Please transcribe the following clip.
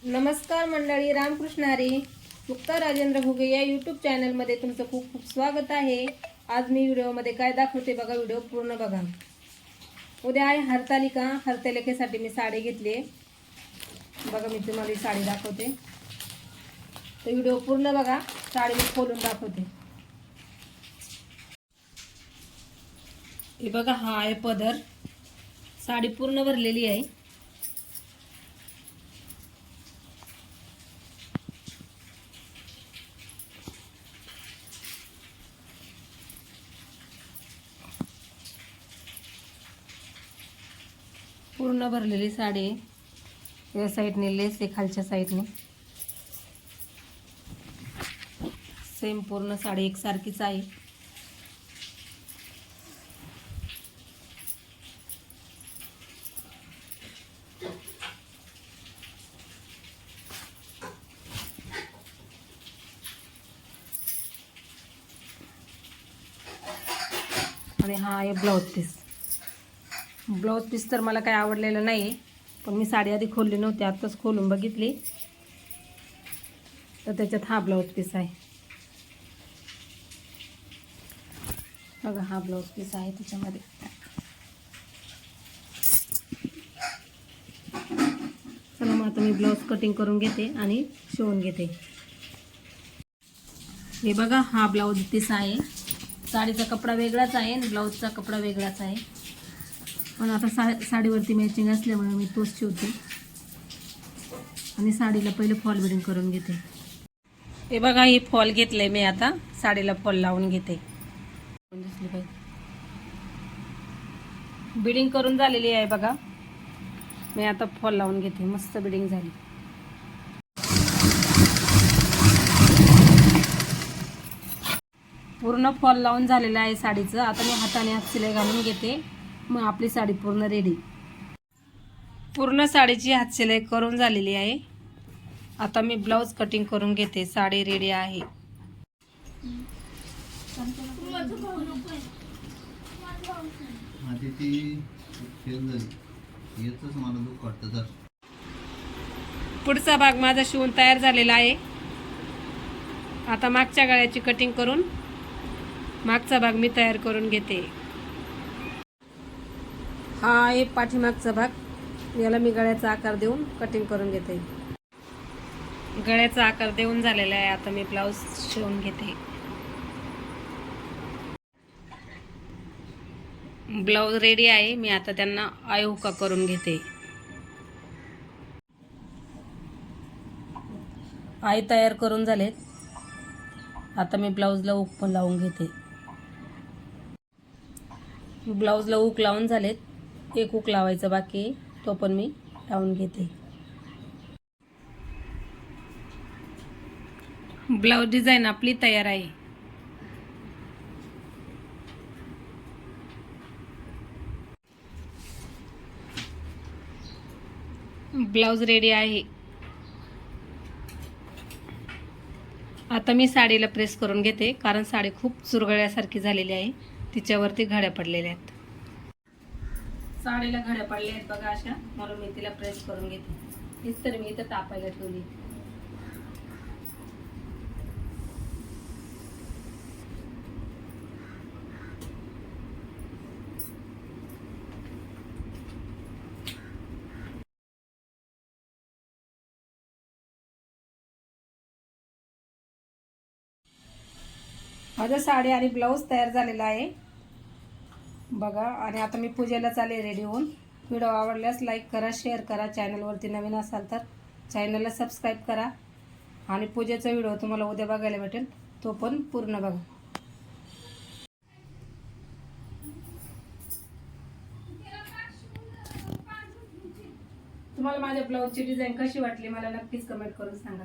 नमस्कार मंडळी, रामकृष्ण हरी. मुक्ता राजेंद्र घुगे या यूट्यूब चॅनलमध्ये तुमचं खूप खूप स्वागत आहे. आज मी व्हिडिओमध्ये काय दाखवते बघा, व्हिडिओ पूर्ण बघा. उद्या आहे हरतालिका. हरतालिकेसाठी मी साडी घेतली बघा. मी तुम्हाला ही साडी दाखवते, तर व्हिडिओ पूर्ण बघा. साडी मी खोलून दाखवते. हे बघा, हा आहे पदर. साडी पूर्ण भरलेली आहे. पूर्ण भरलेली साडी आहे. या साईडने लेस आहे, खालच्या साईडने सेम पूर्ण साडी एकसारखीच आहे. आणि हा आहे ब्लाऊज पीस. ब्लाऊज पीस तर मला काही आवडलेलं नाही, पण मी साडी आधी खोलली नव्हती, आत्ताच खोलून बघितली, तर त्याच्यात हा ब्लाऊज पीस आहे बघा. हा ब्लाऊज पीस आहे त्याच्यामध्ये. चला मग आता मी ब्लाऊज कटिंग करून घेते आणि शिवून घेते. हे बघा, हा ब्लाऊज पीस आहे. साडीचा कपडा वेगळाच आहे आणि ब्लाऊजचा कपडा वेगळाच आहे, पण आता साडीवरती मॅचिंग असल्यामुळे मी तोच शिवते. आणि साडीला पहिले फॉल बिडिंग करून घेते. हे बघा, ही फॉल घेतले मी. आता साडीला फॉल लावून घेते. दिसली पाहिजे, बिडिंग करून झालेली आहे बघा. मी आता फॉल लावून घेते. मस्त बिडिंग झाली. पूर्ण फॉल लावून झालेलं आहे साडीचं. आता मी हाताने हात शिलाई घालून घेते, मग आपली साडी पूर्ण रेडी. पूर्ण साडीची हात शिलाई करून झालेली आहे. आता मी ब्लाऊज कटिंग करून घेते. साडी रेडी आहे. पुढचा भाग माझा शिवून तयार झालेला आहे. आता मागच्या गळ्याची कटिंग करून मागचा भाग मी तयार करून घेते. हा आहे पाठीमागचा भाग. याला मी गळ्याचा आकार देऊन कटिंग करून घेते. गळ्याचा आकार देऊन झालेला आहे. आता मी ब्लाऊज शिवून घेते. ब्लाऊज रेडी आहे. मी आता त्यांना आयहुका करून घेते. आई तयार करून झालेत. आता मी ब्लाऊजला हुक पण लावून घेते. ब्लाऊजला हुक लावून झालेत. एक हुक लावायचा बाकी आहे, तो पण मी लावून घेते. ब्लाऊज डिझाईन आपली तयार आहे. ब्लाऊज रेडी आहे. आता मी साडीला प्रेस करून घेते, कारण साडी खूप चुरगळ्यासारखी झालेली आहे. तिच्यावरती घड्या पडलेल्या आहेत. साडीला घड्या पडल्या आहेत बघा अशा, म्हणून मी तिला प्रेस करून घेते. तीच तर मी इथं तापायला ठेवली. माझं साडी आणि ब्लाऊज तयार झालेला आहे बघा. आणि आता मी पूजेला चालले रेडी होऊन. व्हिडिओ आवडल्यास लाईक करा, शेअर करा. चॅनलवरती नवीन असाल तर चॅनलला सबस्क्राईब करा. आणि पूजेचा व्हिडिओ तुम्हाला उद्या बघायला भेटेल, तो पण पूर्ण बघा. तुम्हाला माझ्या ब्लाऊजची डिझाईन कशी वाटली मला नक्कीच कमेंट करून सांगा.